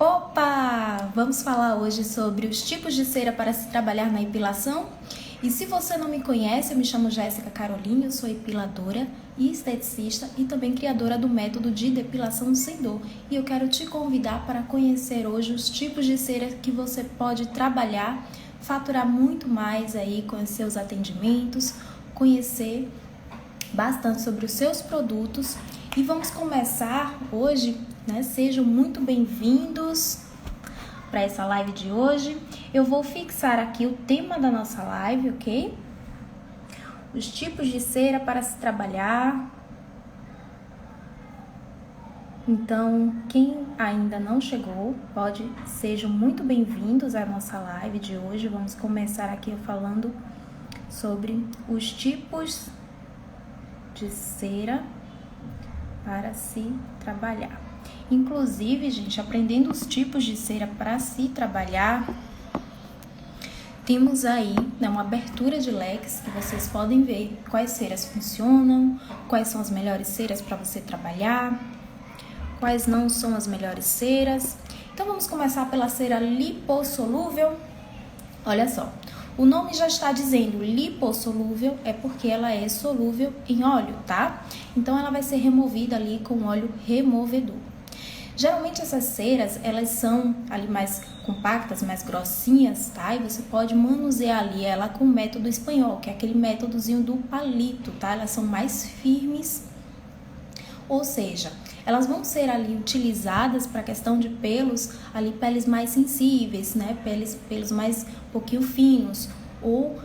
Opa! Vamos falar hoje sobre os tipos de cera para se trabalhar na epilação? E se você não me conhece, eu me chamo Jéssica Caroline, eu sou epiladora e esteticista e também criadora do método de depilação sem dor. E eu quero te convidar para conhecer hoje os tipos de cera que você pode trabalhar, faturar muito mais aí com os seus atendimentos, conhecer bastante sobre os seus produtos. E vamos começar hoje, né? Sejam muito bem-vindos para essa live de hoje. Eu vou fixar aqui o tema da nossa live, ok? Os tipos de cera para se trabalhar. Então, quem ainda não chegou, sejam muito bem-vindos à nossa live de hoje. Vamos começar aqui falando sobre os tipos de cera para se trabalhar. Inclusive, gente, aprendendo os tipos de cera para se trabalhar, temos aí, né, uma abertura de leques que vocês podem ver quais ceras funcionam, quais são as melhores ceras para você trabalhar, quais não são as melhores ceras. Então, vamos começar pela cera lipossolúvel. Olha só, o nome já está dizendo lipossolúvel, é porque ela é solúvel em óleo, tá? Então, ela vai ser removida ali com óleo removedor. Geralmente essas ceras, elas são ali mais compactas, mais grossinhas, tá? E você pode manusear ali ela com o método espanhol, que é aquele métodozinho do palito, tá? Elas são mais firmes, ou seja, elas vão ser ali utilizadas para a questão de pelos, ali peles mais sensíveis, né? Pelos mais um pouquinho finos, ou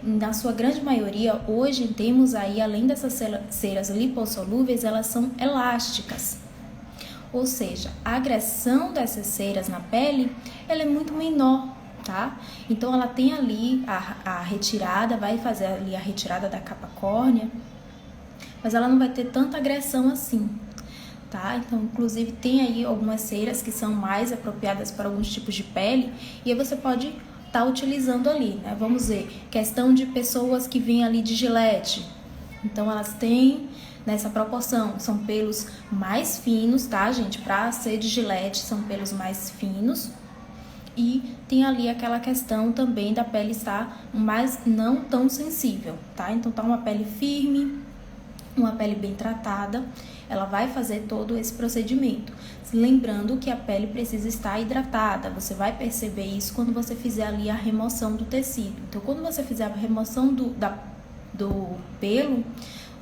na sua grande maioria, hoje temos aí, além dessas ceras lipossolúveis, elas são elásticas. Ou seja, a agressão dessas ceras na pele, ela é muito menor, tá? Então, ela tem ali a retirada, vai fazer ali a retirada da capa córnea, mas ela não vai ter tanta agressão assim, tá? Então, inclusive, tem aí algumas ceras que são mais apropriadas para alguns tipos de pele, e aí você pode estar utilizando ali, né? Vamos ver, questão de pessoas que vêm ali de Gillette. Então, elas têm nessa proporção, são pelos mais finos, tá, gente? Para ser de Gillette, são pelos mais finos. E tem ali aquela questão também da pele estar mais não tão sensível, tá? Então, tá uma pele firme, uma pele bem tratada, ela vai fazer todo esse procedimento. Lembrando que a pele precisa estar hidratada, você vai perceber isso quando você fizer ali a remoção do tecido. Então, quando você fizer a remoção do pelo,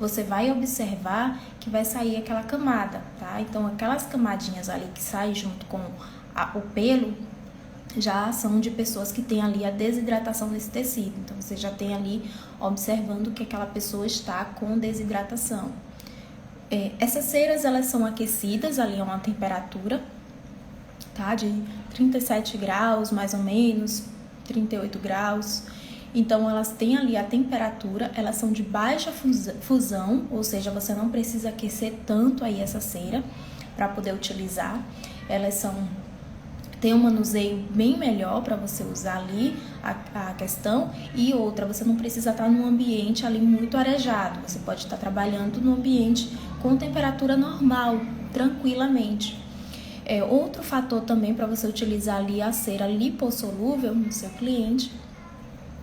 você vai observar que vai sair aquela camada, tá? Então, aquelas camadinhas ali que saem junto com o pelo, já são de pessoas que têm ali a desidratação desse tecido. Então, você já tem ali observando que aquela pessoa está com desidratação. Essas ceras, elas são aquecidas ali a uma temperatura, tá? De 37 graus, mais ou menos, 38 graus. Então, elas têm ali a temperatura, elas são de baixa fusão, ou seja, você não precisa aquecer tanto aí essa cera para poder utilizar. Elas tem um manuseio bem melhor para você usar ali a questão. E outra, você não precisa estar num ambiente ali muito arejado. Você pode estar trabalhando no ambiente com temperatura normal, tranquilamente. Outro fator também para você utilizar ali a cera lipossolúvel no seu cliente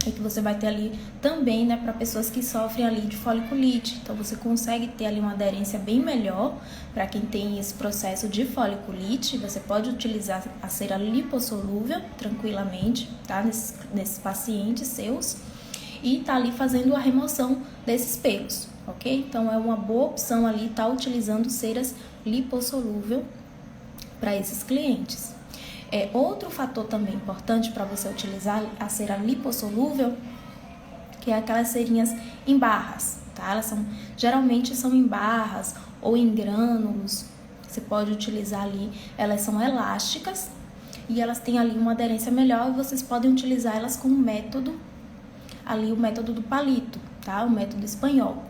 é que você vai ter ali também, né, para pessoas que sofrem ali de foliculite. Então, você consegue ter ali uma aderência bem melhor para quem tem esse processo de foliculite. Você pode utilizar a cera lipossolúvel tranquilamente, tá, nesses pacientes seus, e tá ali fazendo a remoção desses pelos, ok? Então, é uma boa opção ali estar utilizando ceras lipossolúvel para esses clientes. Outro fator também importante para você utilizar a cera lipossolúvel, que é aquelas cerinhas em barras, tá? Elas geralmente são em barras ou em grânulos. Você pode utilizar ali, elas são elásticas e elas têm ali uma aderência melhor, e vocês podem utilizar elas com o método do palito, tá? O método espanhol.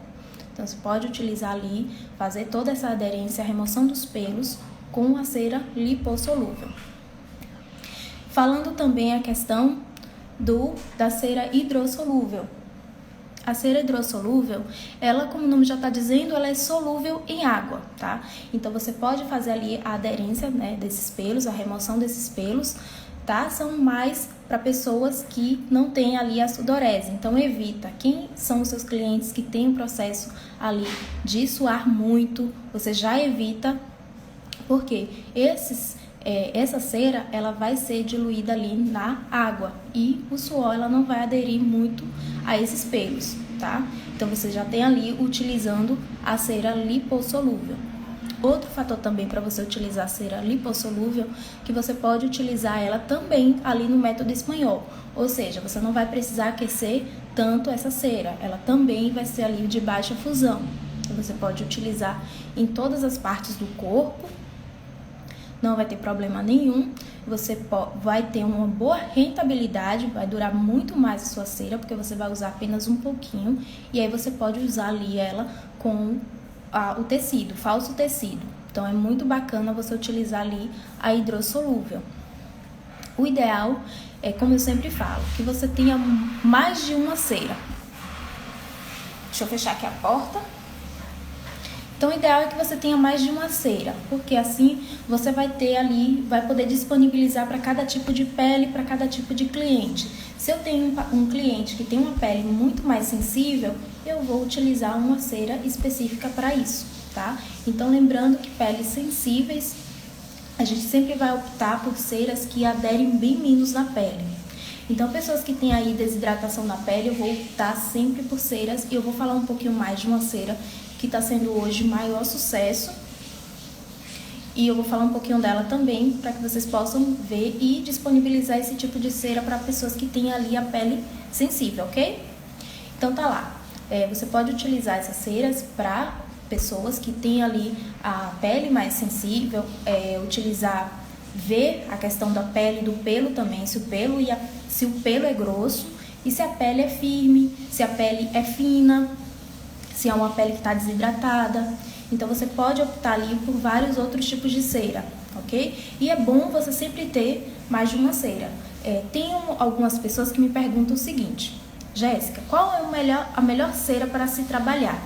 Então, você pode utilizar ali, fazer toda essa aderência, a remoção dos pelos com a cera lipossolúvel. Falando também a questão da cera hidrossolúvel. A cera hidrossolúvel, ela, como o nome já está dizendo, ela é solúvel em água, tá? Então, você pode fazer ali a aderência, né, desses pelos, a remoção desses pelos, tá? São mais para pessoas que não têm ali a sudorese. Então, evita. Quem são os seus clientes que têm um processo ali de suar muito, você já evita, porque essa cera, ela vai ser diluída ali na água e o suor, ela não vai aderir muito a esses pelos, tá? Então, você já tem ali utilizando a cera lipossolúvel. Outro fator também para você utilizar a cera lipossolúvel, que você pode utilizar ela também ali no método espanhol. Ou seja, você não vai precisar aquecer tanto essa cera, ela também vai ser ali de baixa fusão. Então, você pode utilizar em todas as partes do corpo, não vai ter problema nenhum, você vai ter uma boa rentabilidade, vai durar muito mais a sua cera, porque você vai usar apenas um pouquinho, e aí você pode usar ali ela com o tecido, falso tecido. Então, é muito bacana você utilizar ali a hidrossolúvel. O ideal é, como eu sempre falo, que você tenha mais de uma cera. Deixa eu fechar aqui a porta. Então, o ideal é que você tenha mais de uma cera, porque assim você vai ter ali, vai poder disponibilizar para cada tipo de pele, para cada tipo de cliente. Se eu tenho um cliente que tem uma pele muito mais sensível, eu vou utilizar uma cera específica para isso, tá? Então, lembrando que peles sensíveis, a gente sempre vai optar por ceras que aderem bem menos na pele. Então, pessoas que têm aí desidratação na pele, eu vou optar sempre por ceras, e eu vou falar um pouquinho mais de uma cera que está sendo hoje maior sucesso, e eu vou falar um pouquinho dela também, para que vocês possam ver e disponibilizar esse tipo de cera para pessoas que têm ali a pele sensível, ok? Então, tá lá. Você pode utilizar essas ceras para pessoas que têm ali a pele mais sensível, ver a questão da pele e do pelo também, se o pelo é grosso e se a pele é firme, se a pele é fina, se é uma pele que está desidratada. Então, você pode optar ali por vários outros tipos de cera, ok? E é bom você sempre ter mais de uma cera. Tem algumas pessoas que me perguntam o seguinte: Jéssica, qual é a melhor cera para se trabalhar?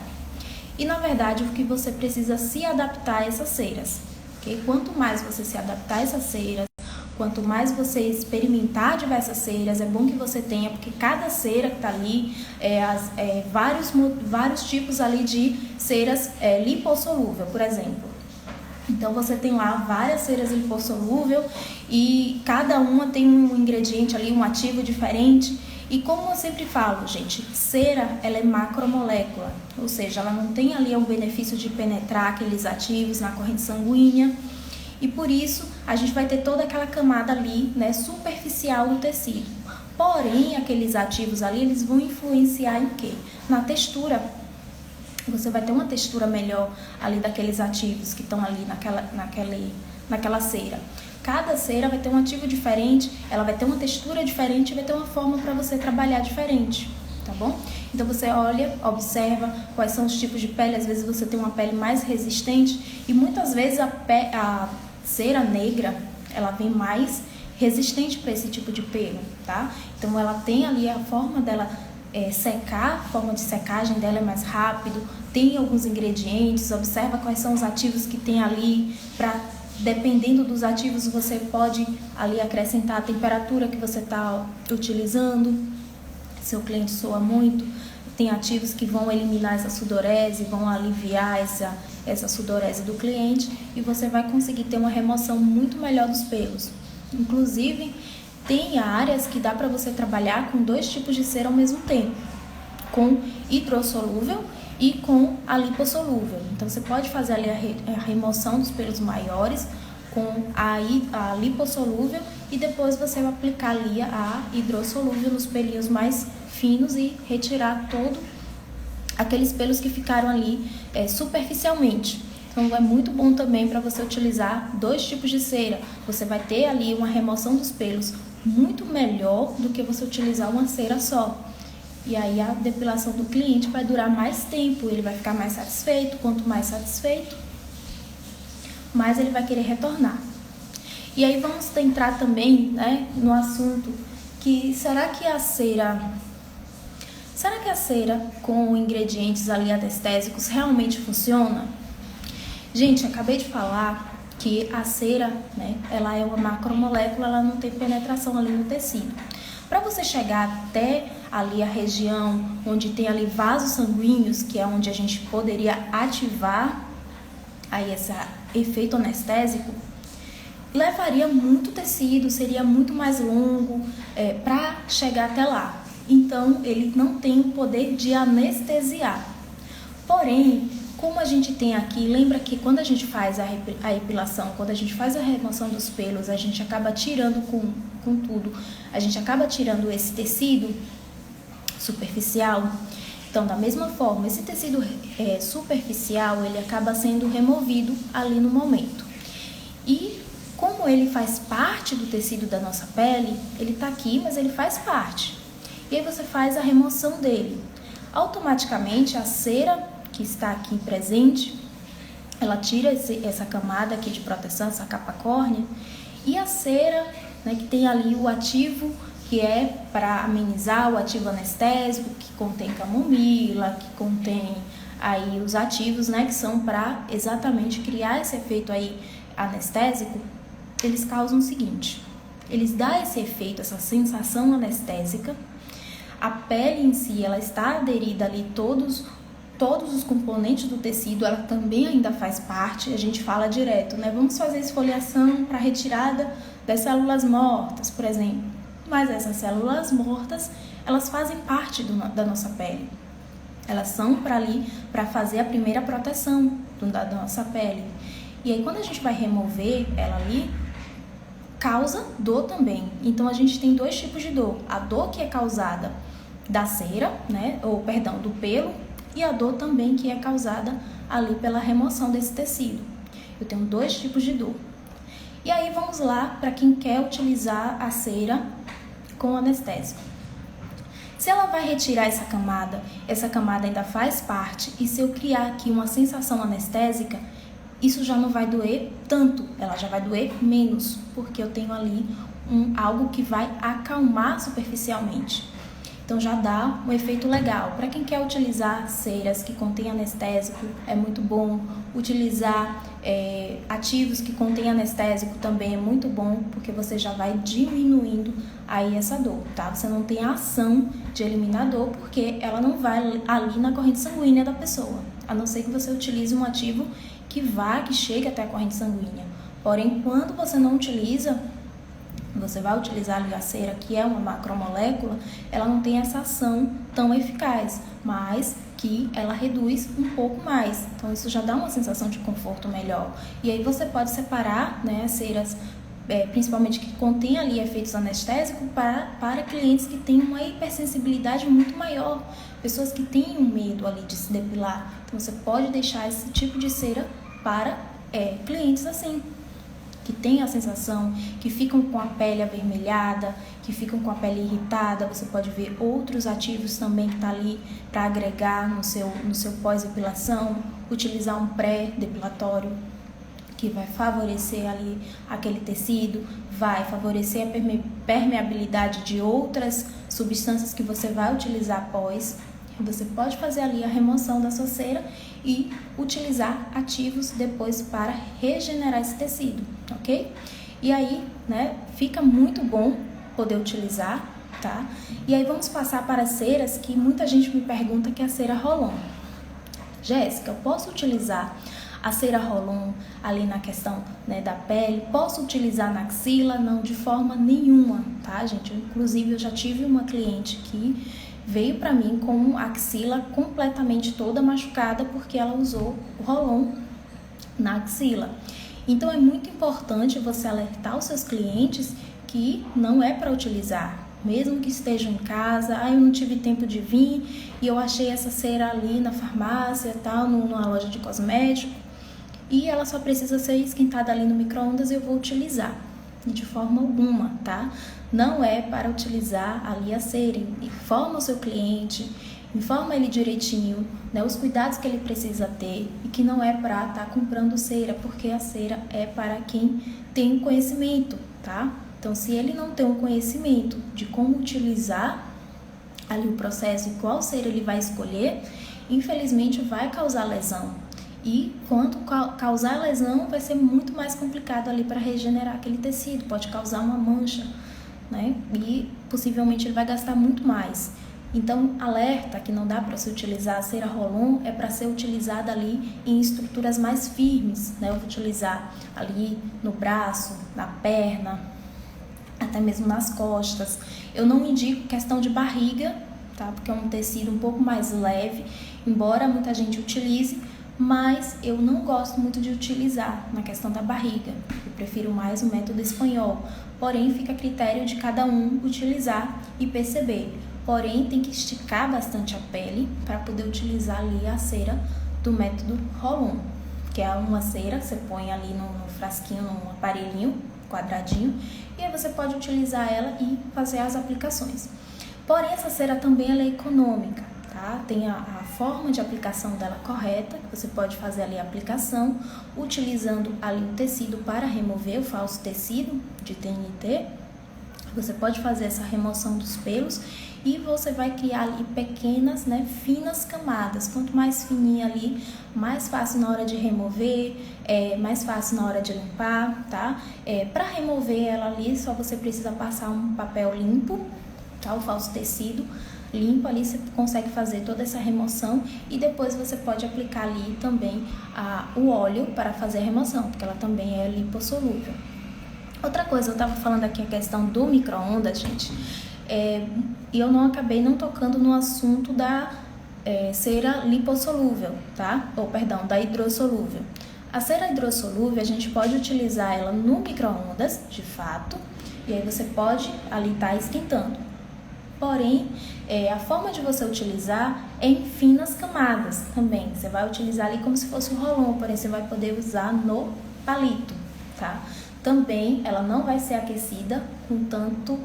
E, na verdade, o que você precisa se adaptar a essas ceras, ok? Quanto mais você se adaptar a essas ceras, quanto mais você experimentar diversas ceras, é bom que você tenha, porque cada cera que está ali, vários tipos ali de ceras lipossolúvel, por exemplo. Então, você tem lá várias ceras lipossolúvel e cada uma tem um ingrediente ali, um ativo diferente. E como eu sempre falo, gente, cera, ela é macromolécula, ou seja, ela não tem ali o benefício de penetrar aqueles ativos na corrente sanguínea. E por isso, a gente vai ter toda aquela camada ali, né, superficial do tecido. Porém, aqueles ativos ali, eles vão influenciar em quê? Na textura. Você vai ter uma textura melhor ali daqueles ativos que estão ali naquela cera. Cada cera vai ter um ativo diferente, ela vai ter uma textura diferente e vai ter uma forma para você trabalhar diferente, tá bom? Então, você olha, observa quais são os tipos de pele. Às vezes você tem uma pele mais resistente e muitas vezes a cera negra, ela vem mais resistente para esse tipo de pelo, tá? Então, ela tem ali a forma dela secar, a forma de secagem dela é mais rápido, tem alguns ingredientes, observa quais são os ativos que tem ali, dependendo dos ativos você pode ali acrescentar a temperatura que você está utilizando. Seu cliente soa muito, tem ativos que vão eliminar essa sudorese, vão aliviar essa sudorese do cliente, e você vai conseguir ter uma remoção muito melhor dos pelos. Inclusive, tem áreas que dá para você trabalhar com 2 tipos de cera ao mesmo tempo, com hidrossolúvel e com a lipossolúvel. Então, você pode fazer ali a remoção dos pelos maiores com a lipossolúvel e depois você vai aplicar ali a hidrossolúvel nos pelinhos mais finos e retirar todo aqueles pelos que ficaram ali superficialmente. Então, é muito bom também para você utilizar 2 tipos de cera. Você vai ter ali uma remoção dos pelos muito melhor do que você utilizar uma cera só. E aí a depilação do cliente vai durar mais tempo, ele vai ficar mais satisfeito. Quanto mais satisfeito, mais ele vai querer retornar. E aí vamos entrar também, né, no assunto que será que será que a cera com ingredientes ali anestésicos realmente funciona? Gente, acabei de falar que a cera, né, ela é uma macromolécula, ela não tem penetração ali no tecido. Para você chegar até ali a região onde tem ali vasos sanguíneos, que é onde a gente poderia ativar aí esse efeito anestésico, levaria muito tecido, seria muito mais longo para chegar até lá. Então, ele não tem o poder de anestesiar. Porém, como a gente tem aqui, lembra que quando a gente faz a epilação, quando a gente faz a remoção dos pelos, a gente acaba tirando com tudo, a gente acaba tirando esse tecido superficial. Então, da mesma forma, esse tecido superficial, ele acaba sendo removido ali no momento. E como ele faz parte do tecido da nossa pele, ele está aqui, mas ele faz parte. E aí você faz a remoção dele. Automaticamente, a cera que está aqui presente, ela tira essa camada aqui de proteção, essa capa córnea, e a cera, né, que tem ali o ativo, que é para amenizar, o ativo anestésico, que contém camomila, que contém aí os ativos, né, que são para exatamente criar esse efeito aí anestésico. Eles causam o seguinte: eles dão esse efeito, essa sensação anestésica. A pele em si, ela está aderida ali, todos os componentes do tecido, ela também ainda faz parte. A gente fala direto, né? Vamos fazer esfoliação para retirada das células mortas, por exemplo. Mas essas células mortas, elas fazem parte da nossa pele. Elas são para fazer a primeira proteção da nossa pele. E aí, quando a gente vai remover ela ali, causa dor também. Então, a gente tem dois tipos de dor. A dor que é causada da cera, né? Do pelo, e a dor também que é causada ali pela remoção desse tecido. Eu tenho dois tipos de dor. E aí, vamos lá para quem quer utilizar a cera com anestésico. Se ela vai retirar essa camada ainda faz parte, e se eu criar aqui uma sensação anestésica, isso já não vai doer tanto, ela já vai doer menos, porque eu tenho ali algo que vai acalmar superficialmente. Então já dá um efeito legal. Para quem quer utilizar ceras que contêm anestésico, é muito bom. Utilizar ativos que contêm anestésico também é muito bom, porque você já vai diminuindo aí essa dor, tá? Você não tem a ação de eliminar dor, porque ela não vai ali na corrente sanguínea da pessoa, a não ser que você utilize um ativo que chegue até a corrente sanguínea. Porém, quando você não utiliza, você vai utilizar ali a cera, que é uma macromolécula, ela não tem essa ação tão eficaz, mas que ela reduz um pouco mais. Então, isso já dá uma sensação de conforto melhor. E aí você pode separar, né, as ceras, principalmente que contém ali efeitos anestésicos, para clientes que têm uma hipersensibilidade muito maior, pessoas que têm um medo ali de se depilar. Então, você pode deixar esse tipo de cera para clientes assim, que tem a sensação, que ficam com a pele avermelhada, que ficam com a pele irritada. Você pode ver outros ativos também que tá ali para agregar no seu pós-depilação. Utilizar um pré-depilatório, que vai favorecer ali aquele tecido, vai favorecer a permeabilidade de outras substâncias que você vai utilizar após. Você pode fazer ali a remoção da sua cera e utilizar ativos depois para regenerar esse tecido, ok? E aí, né, fica muito bom poder utilizar, tá? E aí vamos passar para as ceras, que muita gente me pergunta, que é a cera Rolon. Jéssica, eu posso utilizar a cera Rolon ali na questão, né, da pele? Posso utilizar na axila? Não, de forma nenhuma, tá, gente? Inclusive, eu já tive uma cliente que veio para mim com a axila completamente toda machucada, porque ela usou o Rolon na axila. Então, é muito importante você alertar os seus clientes que não é para utilizar, mesmo que estejam em casa. Eu não tive tempo de vir e eu achei essa cera ali na farmácia, tal, numa loja de cosmético, e ela só precisa ser esquentada ali no micro-ondas e eu vou utilizar. De forma alguma, tá? Não é para utilizar ali a cera. Informa o seu cliente, informa ele direitinho, né, os cuidados que ele precisa ter, e que não é para estar comprando cera, porque a cera é para quem tem conhecimento, tá? Então, se ele não tem um conhecimento de como utilizar ali o processo e qual cera ele vai escolher, infelizmente vai causar lesão. E quando causar lesão, vai ser muito mais complicado ali para regenerar aquele tecido, pode causar uma mancha, né? E possivelmente ele vai gastar muito mais. Então, alerta que não dá para se utilizar a cera Rolon, é para ser utilizada ali em estruturas mais firmes, né? Eu vou utilizar ali no braço, na perna, até mesmo nas costas. Eu não indico questão de barriga, tá? Porque é um tecido um pouco mais leve, embora muita gente utilize, mas eu não gosto muito de utilizar na questão da barriga. Eu prefiro mais o método espanhol, porém fica a critério de cada um utilizar e perceber. Porém, tem que esticar bastante a pele para poder utilizar ali a cera do método Rolon, que é uma cera que você põe ali no frasquinho, num aparelhinho quadradinho, e aí você pode utilizar ela e fazer as aplicações. Porém, essa cera também ela é econômica, tá? Tem a forma de aplicação dela correta, que você pode fazer ali a aplicação, utilizando ali o tecido para remover o falso tecido de TNT. Você pode fazer essa remoção dos pelos e você vai criar ali pequenas, né, finas camadas. Quanto mais fininha ali, mais fácil na hora de remover, mais fácil na hora de limpar, tá? Para remover ela ali, só você precisa passar um papel limpo, tá? O falso tecido limpo ali, você consegue fazer toda essa remoção e depois você pode aplicar ali também o óleo para fazer a remoção, porque ela também é lipossolúvel. Outra coisa, eu estava falando aqui a questão do micro-ondas, gente, e eu não acabei não tocando no assunto da cera lipossolúvel, tá? Da hidrossolúvel. A cera hidrossolúvel, a gente pode utilizar ela no micro-ondas, de fato, e aí você pode ali estar esquentando. Porém, a forma de você utilizar é em finas camadas também. Você vai utilizar ali como se fosse um Rolon, porém você vai poder usar no palito, tá? Também ela não vai ser aquecida com tanto,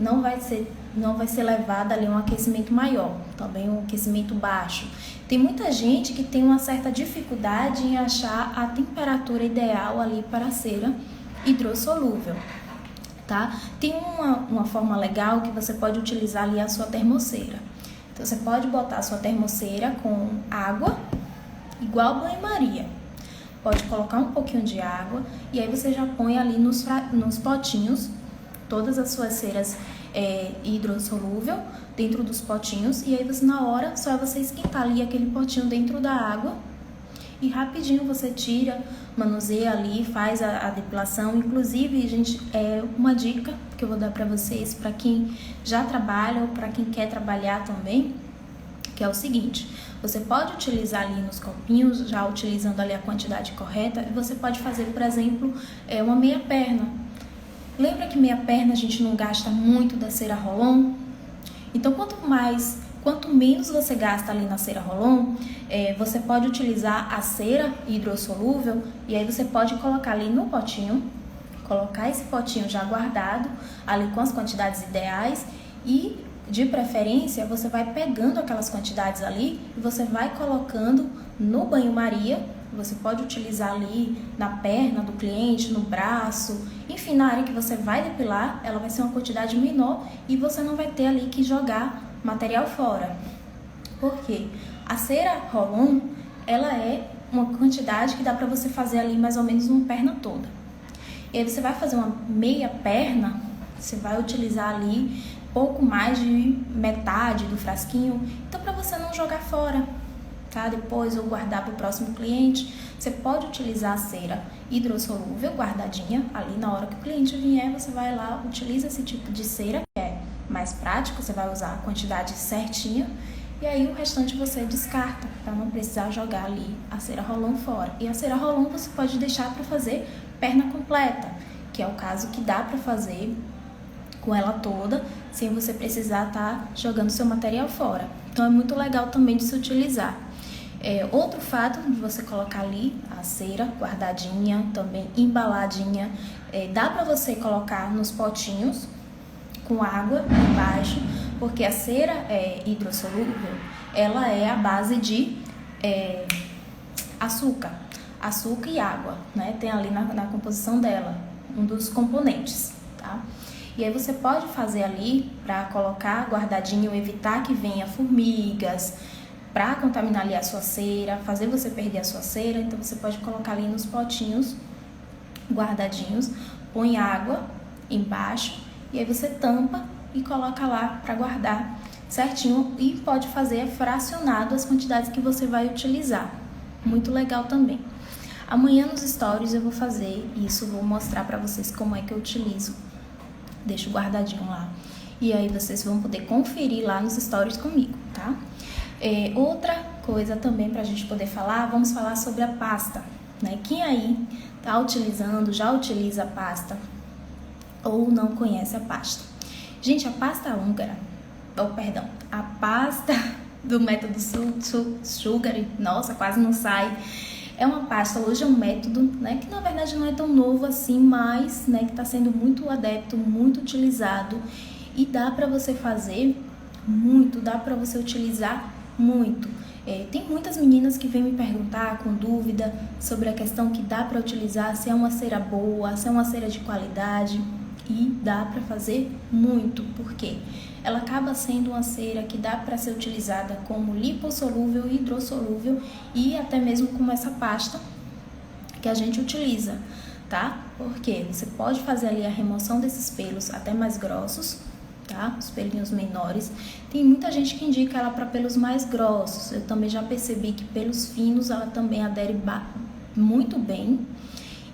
não vai ser levada ali um aquecimento maior, também um aquecimento baixo. Tem muita gente que tem uma certa dificuldade em achar a temperatura ideal ali para a cera hidrossolúvel, tá? Tem uma forma legal que você pode utilizar ali a sua termoceira. Então você pode botar a sua termoceira com água, igual banho-maria. Pode colocar um pouquinho de água e aí você já põe ali nos potinhos todas as suas ceras hidrossolúvel dentro dos potinhos, e aí você na hora só é você esquentar ali aquele potinho dentro da água e rapidinho você tira, manuseia ali, faz a depilação. Inclusive, gente, uma dica que eu vou dar para vocês, para quem já trabalha ou para quem quer trabalhar também, que é o seguinte: você pode utilizar ali nos copinhos, já utilizando ali a quantidade correta, e você pode fazer, por exemplo, uma meia perna. Lembra que meia perna a gente não gasta muito da cera Rolon? Então, quanto menos você gasta ali na cera Rolon, você pode utilizar a cera hidrossolúvel, e aí você pode colocar ali no potinho, colocar esse potinho já guardado, ali com as quantidades ideais, e de preferência, você vai pegando aquelas quantidades ali e você vai colocando no banho-maria. Você pode utilizar ali na perna do cliente, no braço, enfim, na área que você vai depilar, ela vai ser uma quantidade menor e você não vai ter ali que jogar material fora. Por quê? A cera Rolon, ela é uma quantidade que dá para você fazer ali mais ou menos uma perna toda. E aí você vai fazer uma meia perna, você vai utilizar ali pouco mais de metade do frasquinho, então para você não jogar fora, tá? Depois ou guardar para o próximo cliente, você pode utilizar a cera hidrossolúvel guardadinha ali na hora que o cliente vier, você vai lá, utiliza esse tipo de cera, que é mais prático, você vai usar a quantidade certinha, e aí o restante você descarta, para não precisar jogar ali a cera Rolon fora. E a cera Rolon você pode deixar para fazer perna completa, que é o caso que dá para fazer com ela toda, sem você precisar estar jogando seu material fora. Então é muito legal também de se utilizar. Outro fato de você colocar ali a cera guardadinha, também embaladinha, dá para você colocar nos potinhos com água embaixo, porque a cera hidrossolúvel, ela é a base de açúcar e água, né? Tem ali na composição dela um dos componentes, tá? E aí você pode fazer ali para colocar guardadinho, evitar que venha formigas, para contaminar ali a sua cera, fazer você perder a sua cera. Então você pode colocar ali nos potinhos guardadinhos, põe água embaixo e aí você tampa e coloca lá para guardar certinho, e pode fazer fracionado as quantidades que você vai utilizar. Muito legal também. Amanhã nos stories eu vou fazer isso, vou mostrar para vocês como é que eu utilizo. Deixo guardadinho lá. E aí vocês vão poder conferir lá nos stories comigo, tá? Outra coisa também pra gente poder falar, vamos falar sobre a pasta, né? Quem aí tá utilizando, já utiliza a pasta ou não conhece a pasta? Gente, a pasta húngara, a pasta do método Sugary, nossa, quase não sai. É uma pasta, hoje é um método, né, que na verdade não é tão novo assim, mas, né, que está sendo muito adepto, muito utilizado, e dá para você fazer muito, dá para você utilizar muito. Tem muitas meninas que vêm me perguntar com dúvida sobre a questão que dá para utilizar, se é uma cera boa, se é uma cera de qualidade, e dá para fazer muito, porque ela acaba sendo uma cera que dá para ser utilizada como lipossolúvel, hidrossolúvel e até mesmo como essa pasta que a gente utiliza, tá? Porque você pode fazer ali a remoção desses pelos até mais grossos, tá? Os pelinhos menores. Tem muita gente que indica ela para pelos mais grossos. Eu também já percebi que pelos finos ela também adere muito bem.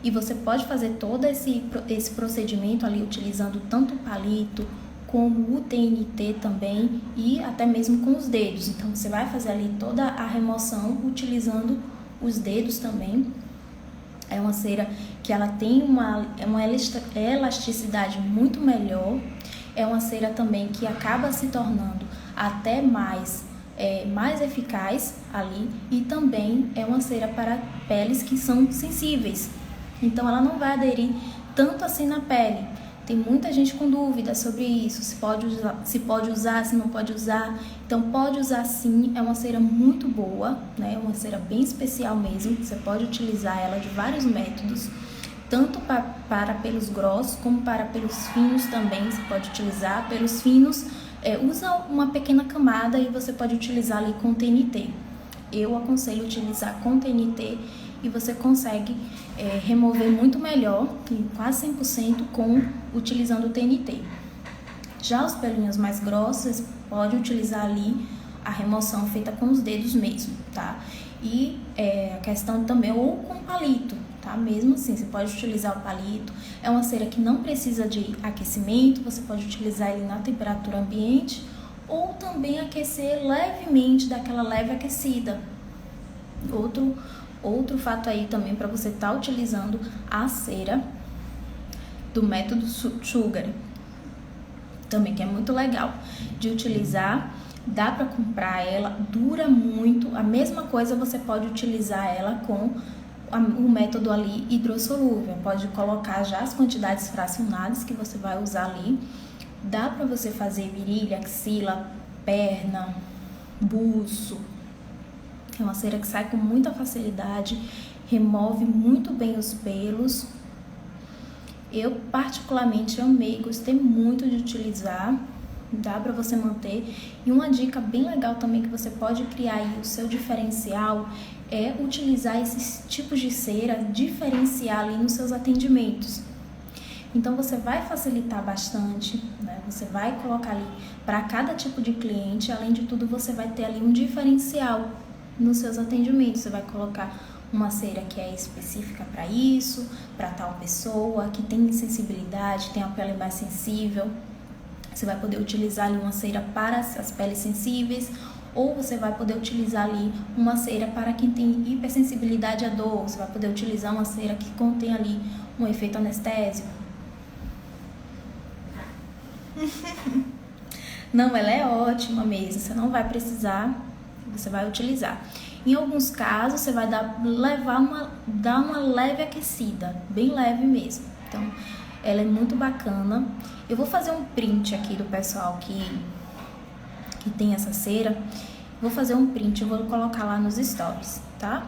E você pode fazer todo esse procedimento ali utilizando tanto o palito como o TNT também e até mesmo com os dedos. Então você vai fazer ali toda a remoção utilizando os dedos também. É uma cera que ela tem uma elasticidade muito melhor. É uma cera também que acaba se tornando até mais eficaz ali, e também é uma cera para peles que são sensíveis. Então ela não vai aderir tanto assim na pele. Tem muita gente com dúvida sobre isso, se pode usar, se não pode usar. Então pode usar sim, é uma cera muito boa, né? É uma cera bem especial mesmo. Você pode utilizar ela de vários métodos, tanto para pelos grossos como para pelos finos também. Você pode utilizar pelos finos, usa uma pequena camada e você pode utilizar ali com TNT. Eu aconselho utilizar com TNT e você consegue remover muito melhor, quase 100% utilizando o TNT. Já os pelinhos mais grossos, você pode utilizar ali a remoção feita com os dedos mesmo, tá? E a questão também, ou com palito, tá? Mesmo assim, você pode utilizar o palito. É uma cera que não precisa de aquecimento, você pode utilizar ele na temperatura ambiente ou também aquecer levemente, daquela leve aquecida. Outro fato aí também para você estar utilizando a cera do método Sugary, também que é muito legal de utilizar, dá para comprar ela, dura muito. A mesma coisa você pode utilizar ela com o método ali hidrossolúvel, pode colocar já as quantidades fracionadas que você vai usar ali. Dá para você fazer virilha, axila, perna, buço. É uma cera que sai com muita facilidade, remove muito bem os pelos. Eu particularmente amei, gostei muito de utilizar, dá para você manter. E uma dica bem legal também que você pode criar aí o seu diferencial é utilizar esses tipos de cera, diferenciar ali nos seus atendimentos. Então você vai facilitar bastante, né? Você vai colocar ali para cada tipo de cliente, além de tudo você vai ter ali um diferencial nos seus atendimentos. Você vai colocar uma cera que é específica para isso, para tal pessoa, que tem sensibilidade, tem a pele mais sensível. Você vai poder utilizar ali uma cera para as peles sensíveis, ou você vai poder utilizar ali uma cera para quem tem hipersensibilidade à dor. Você vai poder utilizar uma cera que contém ali um efeito anestésico. Não, ela é ótima mesmo, você não vai precisar, você vai utilizar. Em alguns casos, você vai dar uma leve aquecida, bem leve mesmo. Então, ela é muito bacana. Eu vou fazer um print aqui do pessoal que tem essa cera. Vou fazer um print, eu vou colocar lá nos stories, tá?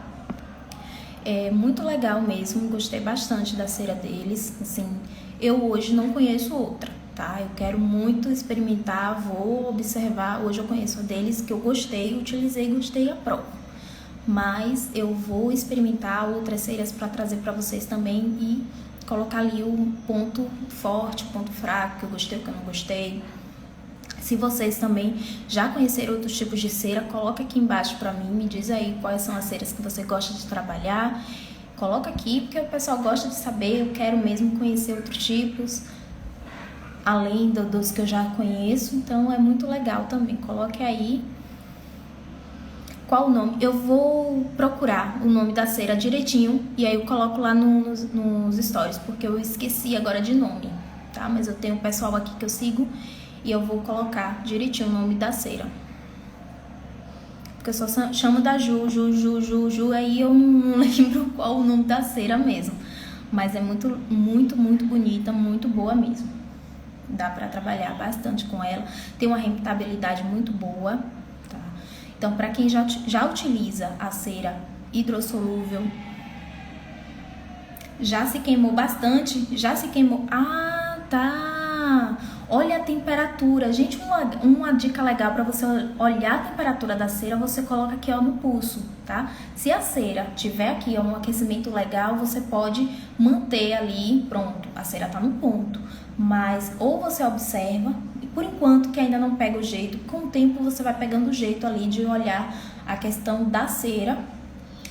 É muito legal mesmo, gostei bastante da cera deles. Assim, eu hoje não conheço outra, tá? Eu quero muito experimentar, vou observar. Hoje eu conheço deles que eu gostei, utilizei, gostei e aprovo. Mas eu vou experimentar outras ceiras para trazer para vocês também e colocar ali o ponto forte, o ponto fraco, que eu gostei, que eu não gostei. Se vocês também já conheceram outros tipos de cera, coloca aqui embaixo para mim, me diz aí quais são as ceras que você gosta de trabalhar. Coloca aqui, porque o pessoal gosta de saber, eu quero mesmo conhecer outros tipos, além dos que eu já conheço, então é muito legal também. Coloque aí qual o nome. Eu vou procurar o nome da cera direitinho e aí eu coloco lá nos stories, porque eu esqueci agora de nome, tá? Mas eu tenho um pessoal aqui que eu sigo e eu vou colocar direitinho o nome da cera. Porque eu só chamo da Ju, aí eu não lembro qual o nome da cera mesmo. Mas é muito, muito, muito bonita, muito boa mesmo. Dá pra trabalhar bastante com ela. Tem uma rentabilidade muito boa, tá? Então, pra quem já utiliza a cera hidrossolúvel, já se queimou bastante, já se queimou... Ah, tá! Olha a temperatura. Gente, uma dica legal para você olhar a temperatura da cera, você coloca aqui, ó, no pulso, tá? Se a cera tiver aqui, ó, um aquecimento legal, você pode manter ali, pronto, a cera tá no ponto. Mas ou você observa, e por enquanto que ainda não pega o jeito, com o tempo você vai pegando o jeito ali de olhar a questão da cera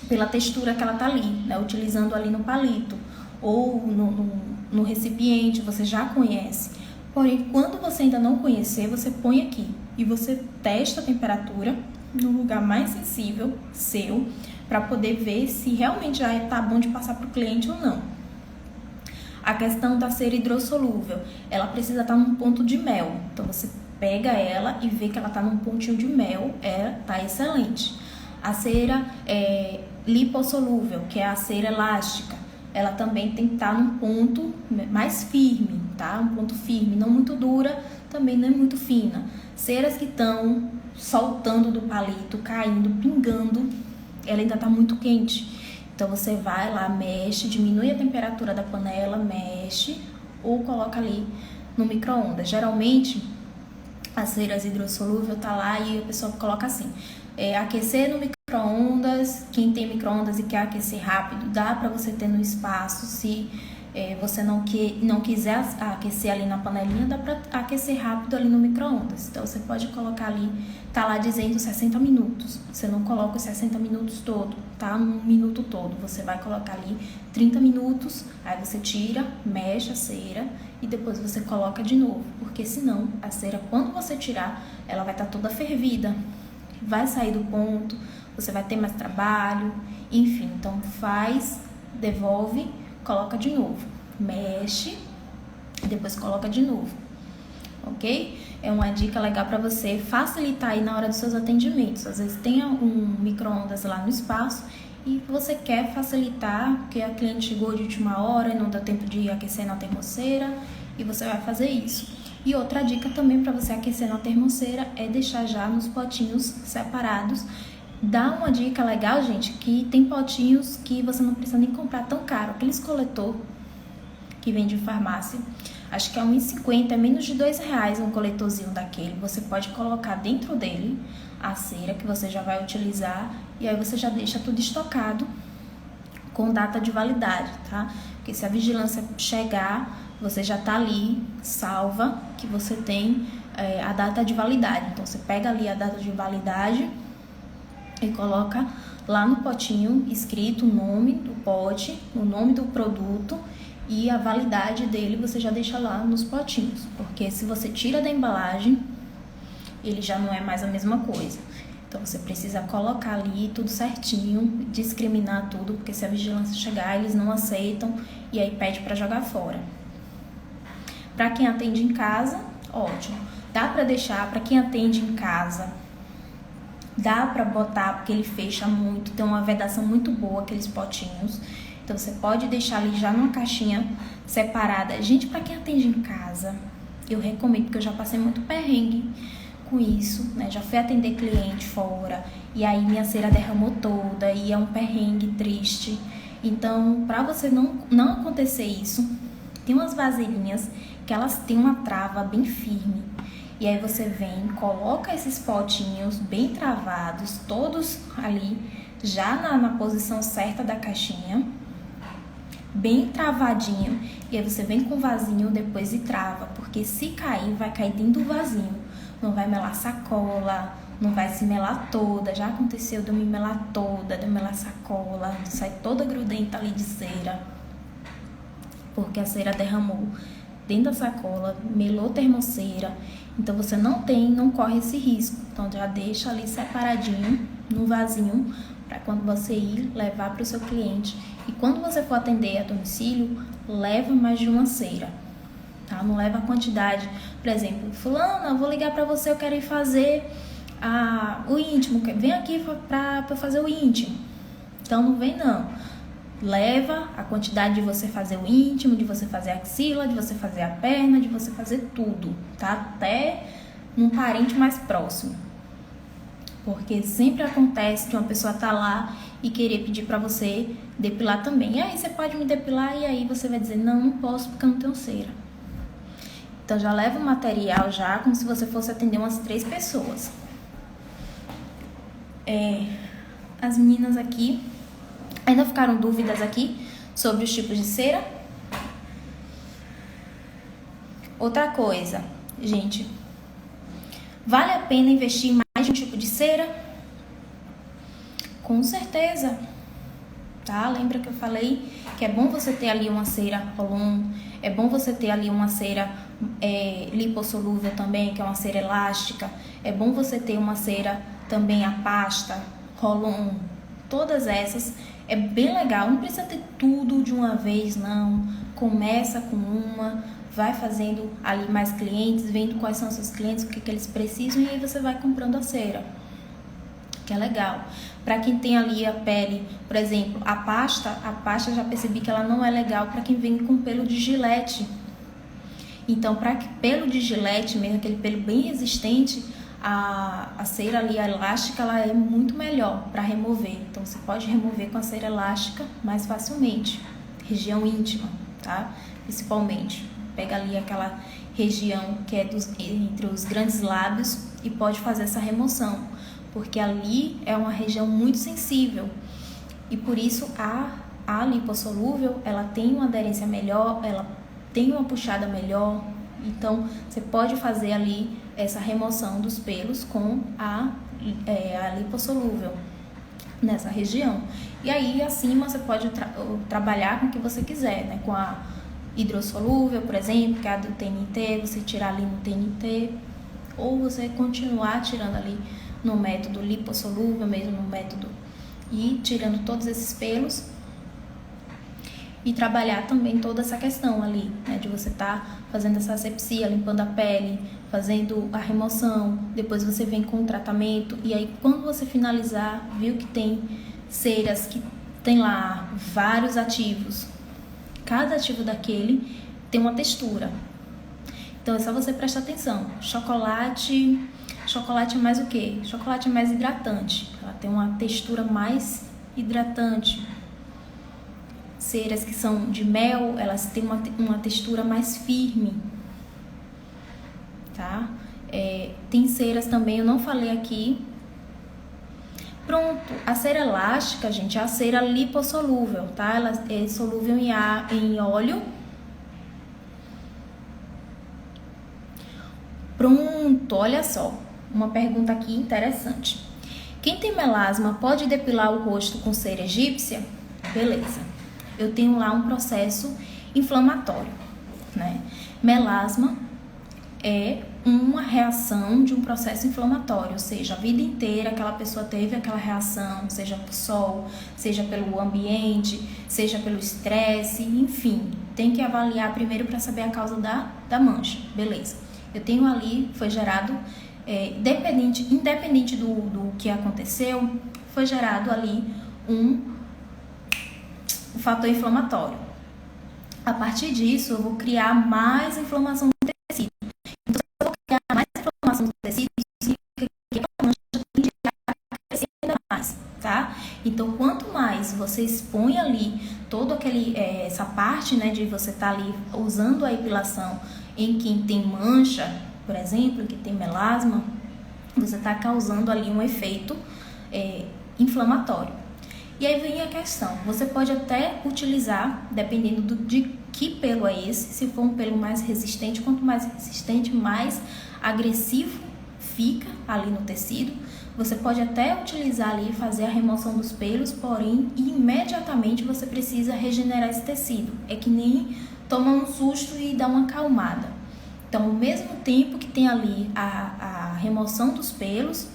pela textura que ela tá ali, né? Utilizando ali no palito ou no recipiente, você já conhece. Porém, quando você ainda não conhecer, você põe aqui e você testa a temperatura no lugar mais sensível seu, para poder ver se realmente já tá bom de passar para o cliente ou não. A questão da cera hidrossolúvel, ela precisa estar num ponto de mel. Então você pega ela e vê que ela tá num pontinho de mel, tá excelente. A cera lipossolúvel, que é a cera elástica, ela também tem que estar num ponto mais firme, tá? Um ponto firme, não muito dura, também não é muito fina. Ceras que estão soltando do palito, caindo, pingando, ela ainda tá muito quente. Então você vai lá, mexe, diminui a temperatura da panela, mexe ou coloca ali no micro-ondas. Geralmente, as ceras hidrossolúvel tá lá e a pessoa coloca assim, aquecer no micro-ondas. Quem tem micro-ondas e quer aquecer rápido, dá para você ter no espaço. Se você não quiser aquecer ali na panelinha, dá para aquecer rápido ali no micro-ondas. Então você pode colocar ali, tá lá dizendo 60 minutos. Você não coloca os 60 minutos todo, tá? Um minuto todo. Você vai colocar ali 30 minutos, aí você tira, mexe a cera e depois você coloca de novo. Porque senão a cera, quando você tirar, ela vai estar toda fervida, vai sair do ponto, você vai ter mais trabalho, enfim. Então faz, devolve, coloca de novo, mexe e depois coloca de novo, ok? É uma dica legal para você facilitar aí na hora dos seus atendimentos. Às vezes tem um micro-ondas lá no espaço e você quer facilitar, porque a cliente chegou de última hora e não dá tempo de aquecer na termoceira, e você vai fazer isso. E outra dica também para você aquecer na termoceira é deixar já nos potinhos separados. Dá uma dica legal, gente, que tem potinhos que você não precisa nem comprar tão caro. Aqueles coletor que vende em farmácia, acho que é R$1,50, é menos de R$2 um coletorzinho daquele. Você pode colocar dentro dele a cera que você já vai utilizar e aí você já deixa tudo estocado com data de validade, tá? Porque se a vigilância chegar, você já tá ali, salva, que você tem a data de validade. Então você pega ali a data de validade e coloca lá no potinho escrito o nome do pote, o nome do produto e a validade dele, você já deixa lá nos potinhos, porque se você tira da embalagem, ele já não é mais a mesma coisa. Então você precisa colocar ali tudo certinho, discriminar tudo, porque se a vigilância chegar, eles não aceitam e aí pede para jogar fora. Para quem atende em casa, ótimo. Dá para deixar para quem atende em casa. Dá para botar, porque ele fecha muito, tem uma vedação muito boa aqueles potinhos. Então você pode deixar ali já numa caixinha separada. Gente, para quem atende em casa, eu recomendo, porque eu já passei muito perrengue com isso, né? Já fui atender cliente fora e aí minha cera derramou toda e é um perrengue triste. Então, para você não acontecer isso, tem umas vasilhinhas que elas têm uma trava bem firme. E aí você vem, coloca esses potinhos bem travados, todos ali, já na posição certa da caixinha, bem travadinho. E aí você vem com o vasinho depois e trava, porque se cair, vai cair dentro do vasinho. Não vai melar sacola, não vai se melar toda. Já aconteceu de eu me melar toda, de eu melar sacola, sai toda grudenta ali de cera, porque a cera derramou dentro da sacola, melou termocera. Então você não corre esse risco. Então já deixa ali separadinho no vasinho para quando você ir levar para o seu cliente. E quando você for atender a domicílio, leva mais de uma cera, tá? Não leva a quantidade. Por exemplo, fulana, eu vou ligar para você, eu quero ir fazer o íntimo, vem aqui para fazer o íntimo. Então não vem não. Leva a quantidade de você fazer o íntimo, de você fazer a axila, de você fazer a perna, de você fazer tudo, tá? Até num parente mais próximo. Porque sempre acontece de uma pessoa tá lá e querer pedir pra você depilar também. E aí você pode me depilar e aí você vai dizer, não posso porque eu não tenho cera. Então já leva o material já como se você fosse atender umas 3 pessoas. As meninas aqui, ainda ficaram dúvidas aqui sobre os tipos de cera? Outra coisa, gente, vale a pena investir em mais de um tipo de cera? Com certeza, tá? Lembra que eu falei que é bom você ter ali uma cera Rolon, é bom você ter ali uma cera lipossolúvel também, que é uma cera elástica, é bom você ter uma cera também a pasta, Rolon, todas essas. É bem legal, não precisa ter tudo de uma vez, não. Começa com uma, vai fazendo ali mais clientes, vendo quais são os seus clientes, o que eles precisam, e aí você vai comprando a cera, que é legal. Para quem tem ali a pele, por exemplo, a pasta já percebi que ela não é legal para quem vem com pelo de gilete. Então, para pelo de gilete, mesmo aquele pelo bem resistente, a cera ali, a elástica, ela é muito melhor para remover. Então, você pode remover com a cera elástica mais facilmente. Região íntima, tá? Principalmente. Pega ali aquela região que é entre os grandes lábios e pode fazer essa remoção. Porque ali é uma região muito sensível. E por isso a lipossolúvel, ela tem uma aderência melhor, ela tem uma puxada melhor. Então, você pode fazer ali essa remoção dos pelos com a lipossolúvel nessa região. E aí, acima, você pode trabalhar com o que você quiser, né? Com a hidrossolúvel, por exemplo, que é a do TNT, você tirar ali no TNT, ou você continuar tirando ali no método lipossolúvel, mesmo no método, e tirando todos esses pelos. E trabalhar também toda essa questão ali, né, de você estar fazendo essa asepsia, limpando a pele, fazendo a remoção, depois você vem com o tratamento, e aí quando você finalizar, viu que tem ceras que tem lá vários ativos, cada ativo daquele tem uma textura. Então é só você prestar atenção. Chocolate é mais o quê? Chocolate é mais hidratante, ela tem uma textura mais hidratante. Ceras que são de mel, elas têm uma textura mais firme, tá? Tem ceras também, eu não falei aqui. Pronto, a cera elástica, gente, é a cera lipossolúvel, tá? Ela é solúvel em óleo. Pronto, olha só, uma pergunta aqui interessante. Quem tem melasma pode depilar o rosto com cera egípcia? Beleza. Eu tenho lá um processo inflamatório, né? Melasma é uma reação de um processo inflamatório, ou seja, a vida inteira aquela pessoa teve aquela reação, seja por sol, seja pelo ambiente, seja pelo estresse, enfim, tem que avaliar primeiro para saber a causa da mancha, beleza. Eu tenho ali, foi gerado, independente do que aconteceu, foi gerado ali um fator inflamatório. A partir disso, eu vou criar mais inflamação no tecido. Então, se eu vou criar mais inflamação no tecido, significa que a mancha tende a crescer ainda mais, tá? Então, quanto mais você expõe ali todo essa parte, né, de você estar ali usando a epilação em quem tem mancha, por exemplo, que tem melasma, você está causando ali um efeito inflamatório. E aí vem a questão, você pode até utilizar, dependendo de que pelo é esse, se for um pelo mais resistente, quanto mais resistente, mais agressivo fica ali no tecido. Você pode até utilizar ali, fazer a remoção dos pelos, porém, imediatamente você precisa regenerar esse tecido. É que nem tomar um susto e dar uma acalmada. Então, ao mesmo tempo que tem ali a remoção dos pelos,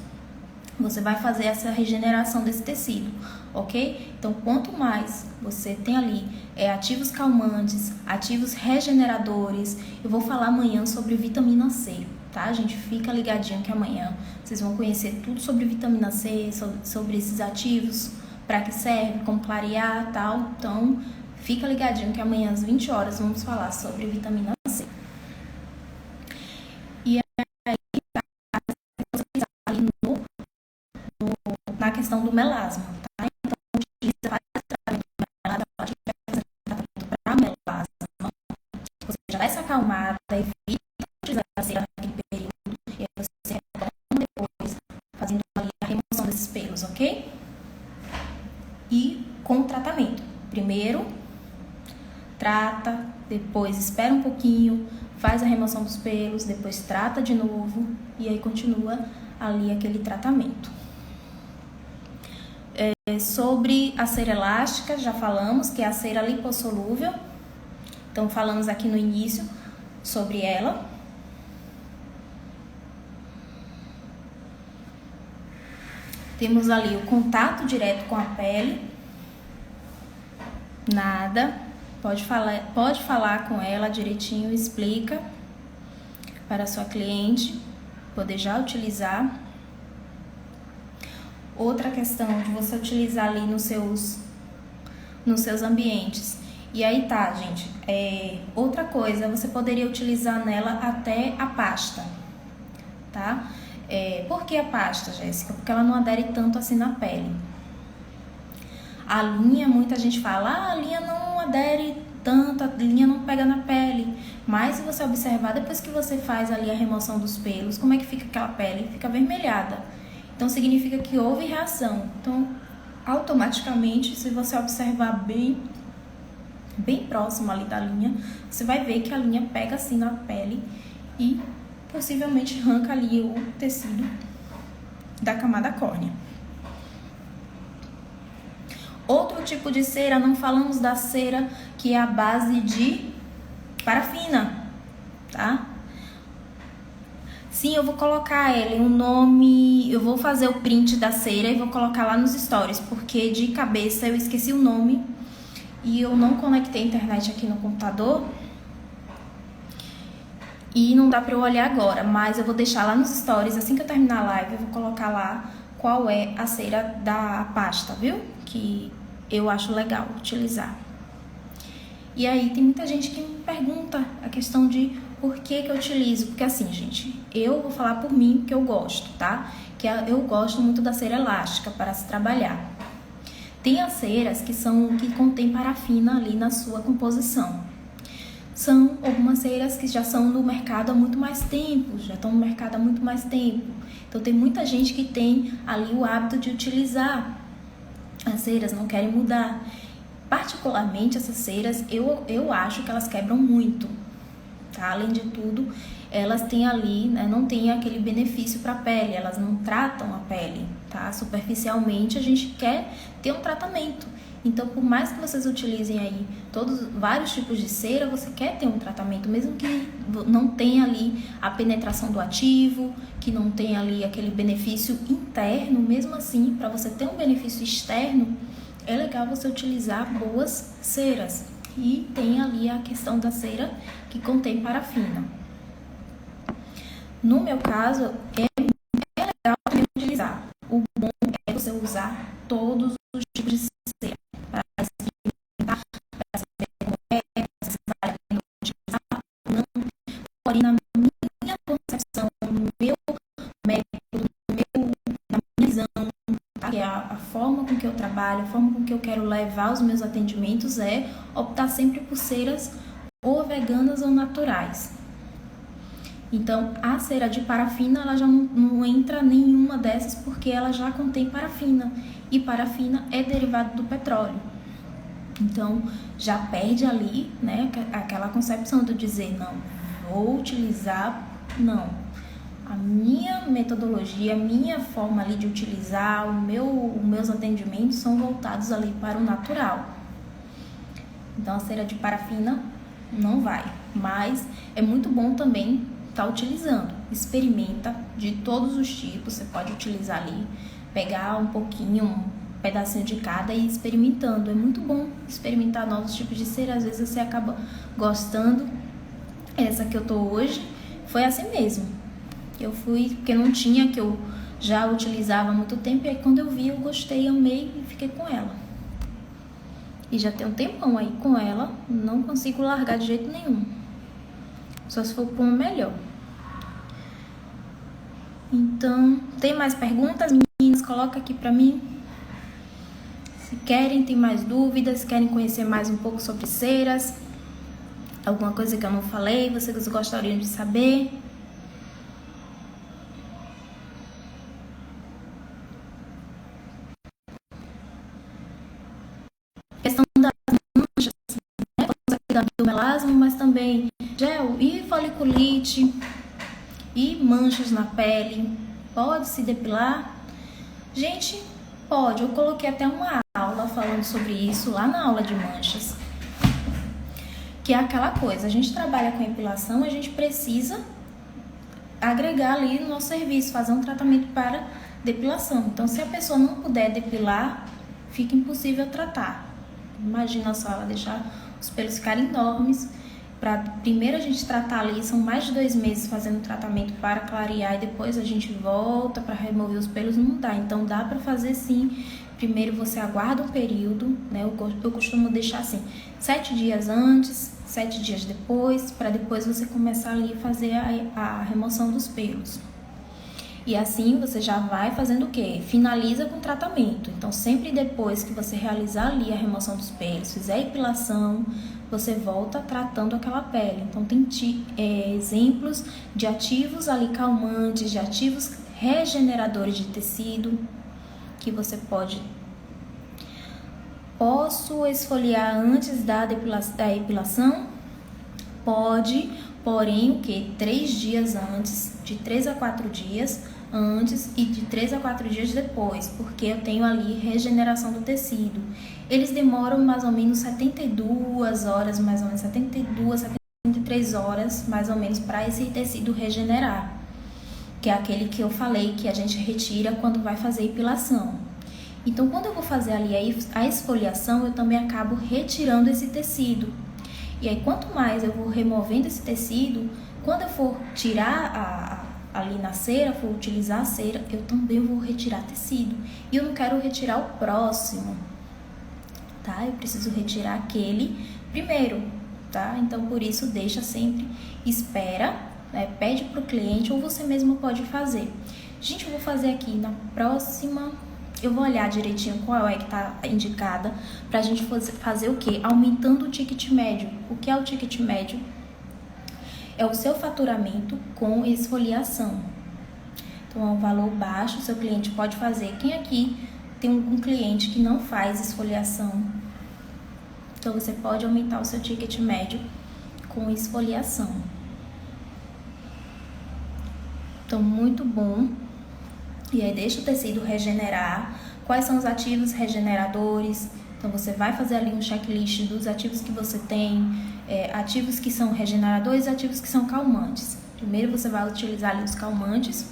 você vai fazer essa regeneração desse tecido, ok? Então, quanto mais você tem ali ativos calmantes, ativos regeneradores, eu vou falar amanhã sobre vitamina C, tá? Gente, fica ligadinho que amanhã vocês vão conhecer tudo sobre vitamina C, sobre esses ativos, para que serve, como clarear e tal. Então, fica ligadinho que amanhã às 20 horas vamos falar sobre vitamina C. E aí, ali na questão do melasma, tá? Então, utiliza vários tratamentos para melasma. Você já dá essa acalmada, evita utilizar a cera naquele período, e aí você retoma depois, fazendo ali a remoção desses pelos, ok? E com o tratamento. Primeiro, trata, depois espera um pouquinho, faz a remoção dos pelos, depois trata de novo, e aí continua ali aquele tratamento. Sobre a cera elástica, já falamos que é a cera lipossolúvel. Então, falamos aqui no início sobre ela. Temos ali o contato direto com a pele. Nada. Pode falar com ela direitinho, explica para a sua cliente poder já utilizar. Outra questão de você utilizar ali nos seus ambientes. E aí tá, gente. Outra coisa, você poderia utilizar nela até a pasta, tá? Por que a pasta, Jéssica? Porque ela não adere tanto assim na pele. A linha, muita gente fala, a linha não adere tanto, a linha não pega na pele. Mas se você observar, depois que você faz ali a remoção dos pelos, como é que fica aquela pele? Fica avermelhada. Então, significa que houve reação. Então, automaticamente, se você observar bem próximo ali da linha, você vai ver que a linha pega assim na pele e possivelmente arranca ali o tecido da camada córnea. Outro tipo de cera, não falamos da cera que é a base de parafina, tá? Sim, eu vou colocar o nome, eu vou fazer o print da cera e vou colocar lá nos stories, porque de cabeça eu esqueci o nome e eu não conectei a internet aqui no computador e não dá pra eu olhar agora, mas eu vou deixar lá nos stories, assim que eu terminar a live, eu vou colocar lá qual é a cera da pasta, viu? Que eu acho legal utilizar. E aí tem muita gente que me pergunta a questão de por que eu utilizo, porque assim, gente, eu vou falar por mim que eu gosto, tá? Eu gosto muito da cera elástica para se trabalhar. Tem as ceras que contém parafina ali na sua composição. São algumas ceras que já são no mercado há muito mais tempo, já estão no mercado há muito mais tempo. Então tem muita gente que tem ali o hábito de utilizar as ceras, não querem mudar. Particularmente essas ceras, eu acho que elas quebram muito. Tá? Além de tudo, elas têm ali, né, não tem aquele benefício para a pele, elas não tratam a pele, tá? Superficialmente a gente quer ter um tratamento. Então, por mais que vocês utilizem aí vários tipos de cera, você quer ter um tratamento, mesmo que não tenha ali a penetração do ativo, que não tenha ali aquele benefício interno, mesmo assim, para você ter um benefício externo, é legal você utilizar boas ceras. E tem ali a questão da cera que contém parafina. No meu caso, é legal também utilizar. O bom é você usar todos os tipos de cera para experimentar, para saber como se vale a pena utilizar ou não. Porém, na minha concepção, no meu método, na minha visão, que é a forma com que eu trabalho, a forma com que eu quero levar os meus atendimentos, é optar sempre por ceras ou veganas ou naturais, Então, a cera de parafina, ela já não entra nenhuma dessas, porque ela já contém parafina. E parafina é derivado do petróleo. Então, já perde ali, né, aquela concepção de dizer, não, vou utilizar, não. A minha metodologia, a minha forma ali de utilizar, os meus atendimentos são voltados ali para o natural. Então, a cera de parafina não vai, mas é muito bom também estar utilizando. Experimenta de todos os tipos, você pode utilizar ali, pegar um pouquinho, pedacinho de cada e ir experimentando. É muito bom experimentar novos tipos de cera, às vezes você acaba gostando. Essa que eu tô hoje foi assim mesmo. Eu fui, porque não tinha, que eu já utilizava há muito tempo, e aí quando eu vi eu gostei, amei e fiquei com ela. E já tem um tempão aí com ela, não consigo largar de jeito nenhum. Só se for para uma melhor. Então, tem mais perguntas, meninas? Coloca aqui pra mim. Se querem, tem mais dúvidas, querem conhecer mais um pouco sobre ceras, alguma coisa que eu não falei, vocês gostariam de saber. Questão das manchas, né? Da melasma, mas também gel e foliculite e manchas na pele. Pode se depilar? Gente, pode. Eu coloquei até uma aula falando sobre isso lá na aula de manchas. Que é aquela coisa, a gente trabalha com epilação, a gente precisa agregar ali no nosso serviço, fazer um tratamento para depilação. Então, se a pessoa não puder depilar, fica impossível tratar. Imagina só ela deixar os pelos ficarem enormes. Primeiro a gente tratar ali, são mais de 2 meses fazendo tratamento para clarear, e depois a gente volta para remover os pelos, não dá. Então dá para fazer sim. Primeiro você aguarda um período, né? Eu costumo deixar assim, 7 dias antes, 7 dias depois, para depois você começar ali a fazer a remoção dos pelos. E assim você já vai fazendo o quê? Finaliza com o tratamento. Então, sempre depois que você realizar ali a remoção dos pelos, fizer a epilação, você volta tratando aquela pele. Então, tem exemplos de ativos ali calmantes, de ativos regeneradores de tecido, que você pode... Posso esfoliar antes da epilação? Pode, porém o que? 3 dias antes, de 3 a 4 dias antes e de 3 a 4 dias depois, porque eu tenho ali regeneração do tecido. Eles demoram mais ou menos 72 horas, mais ou menos 72, 73 horas, mais ou menos, para esse tecido regenerar, que é aquele que eu falei que a gente retira quando vai fazer epilação. Então, quando eu vou fazer ali a esfoliação, eu também acabo retirando esse tecido. E aí, quanto mais eu vou removendo esse tecido, quando eu for tirar ali na cera, for utilizar a cera, eu também vou retirar tecido. E eu não quero retirar o próximo, tá? Eu preciso retirar aquele primeiro, tá? Então, por isso, deixa sempre, espera, né? Pede pro cliente ou você mesmo pode fazer. Gente, eu vou fazer aqui na próxima... Eu vou olhar direitinho qual é que tá indicada pra gente fazer o quê? Aumentando o ticket médio. O que é o ticket médio? É o seu faturamento com esfoliação. Então, é um valor baixo, seu cliente pode fazer. Quem aqui tem um cliente que não faz esfoliação? Então, você pode aumentar o seu ticket médio com esfoliação. Então, muito bom. E aí deixa o tecido regenerar. Quais são os ativos regeneradores? Então você vai fazer ali um checklist dos ativos que você tem, ativos que são regeneradores e ativos que são calmantes. Primeiro você vai utilizar ali os calmantes,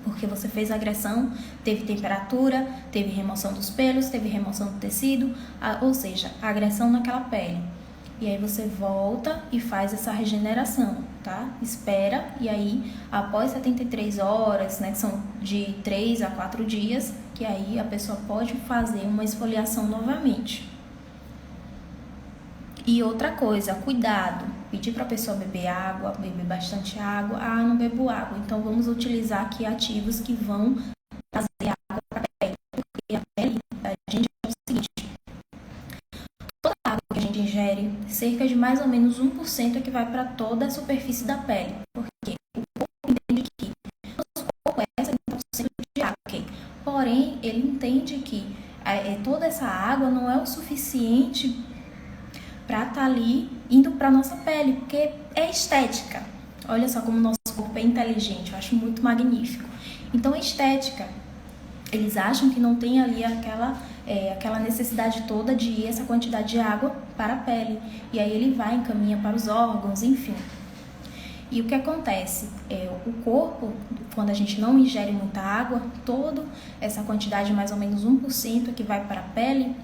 porque você fez agressão, teve temperatura, teve remoção dos pelos, teve remoção do tecido, ou seja, agressão naquela pele. E aí você volta e faz essa regeneração, tá? Espera, e aí após 73 horas, né, que são de 3 a 4 dias, que aí a pessoa pode fazer uma esfoliação novamente. E outra coisa, cuidado, pedir para a pessoa beber água, beber bastante água. Ah, não bebo água, então vamos utilizar aqui ativos que vão trazer água para a pele, porque a pele, a gente é o seguinte, toda a água que a gente ingere, cerca de mais ou menos 1% é que vai para toda a superfície da pele. Porque o corpo entende que nosso corpo é 70% de água, ok? Porém, ele entende que toda essa água não é o suficiente para estar ali indo para nossa pele, porque é estética. Olha só como o nosso corpo é inteligente, eu acho muito magnífico. Então, estética, eles acham que não tem ali aquela necessidade toda de ir essa quantidade de água para a pele. E aí ele vai, encaminha para os órgãos, enfim. E o que acontece? O corpo, quando a gente não ingere muita água, toda essa quantidade, mais ou menos 1%, que vai para a pele.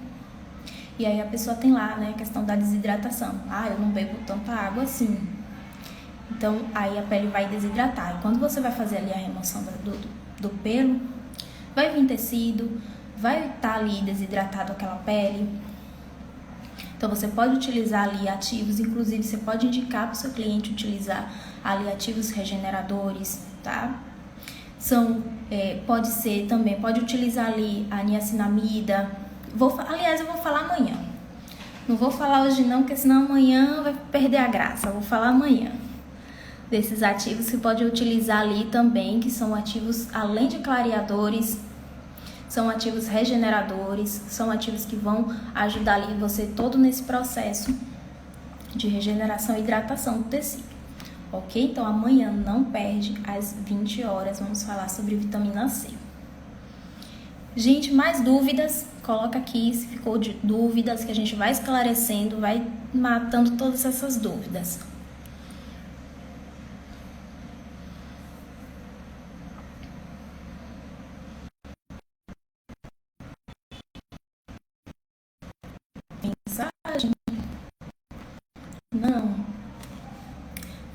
E aí a pessoa tem lá, né, a questão da desidratação. Eu não bebo tanta água assim. Então, aí a pele vai desidratar. E quando você vai fazer ali a remoção do pelo, vai vir tecido, vai estar ali desidratado aquela pele. Então, você pode utilizar ali ativos, inclusive você pode indicar para o seu cliente utilizar ali ativos regeneradores, tá? Pode utilizar ali a niacinamida. Aliás, eu vou falar amanhã. Não vou falar hoje não, porque senão amanhã vai perder a graça. Eu vou falar amanhã desses ativos que pode utilizar ali também, que são ativos, além de clareadores, são ativos regeneradores, são ativos que vão ajudar ali você todo nesse processo de regeneração e hidratação do tecido, ok? Então amanhã não perde, às 20 horas, vamos falar sobre vitamina C. Gente, mais dúvidas? Coloca aqui se ficou de dúvidas, que a gente vai esclarecendo, vai matando todas essas dúvidas. Mensagem? Não.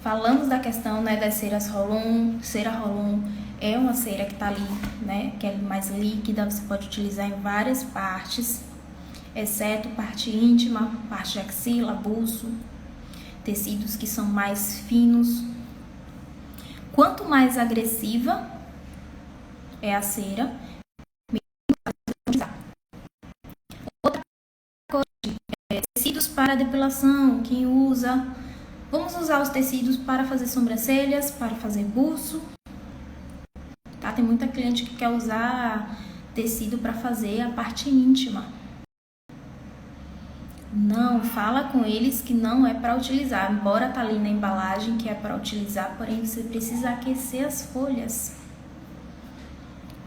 Falamos da questão, né, das ceras Rolon. Cera Rolon é uma cera que tá ali, né, que é mais líquida, você pode utilizar em várias partes, exceto parte íntima, parte de axila, buço, tecidos que são mais finos. Quanto mais agressiva é a cera, outra coisa, tecidos para depilação, quem usa, vamos usar os tecidos para fazer sobrancelhas, para fazer buço, tá? Tem muita cliente que quer usar tecido para fazer a parte íntima. Não, fala com eles que não é para utilizar, embora tá ali na embalagem que é para utilizar, porém você precisa aquecer as folhas.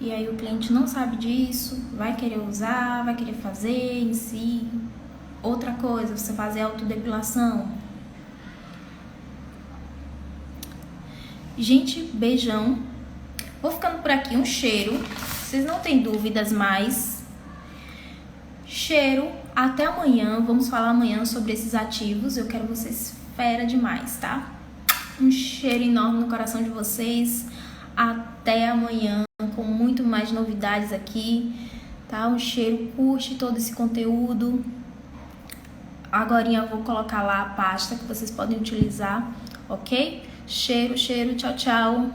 E aí o cliente não sabe disso, vai querer usar, vai querer fazer em si. Outra coisa, você fazer autodepilação. Gente, beijão. Vou ficando por aqui, um cheiro. Vocês não têm dúvidas mais. Cheiro. Até amanhã, vamos falar amanhã sobre esses ativos. Eu quero vocês fera demais, tá? Um cheiro enorme no coração de vocês. Até amanhã com muito mais novidades aqui, tá? Um cheiro, curte todo esse conteúdo. Agorinha eu vou colocar lá a pasta que vocês podem utilizar, ok? Cheiro, cheiro, tchau, tchau.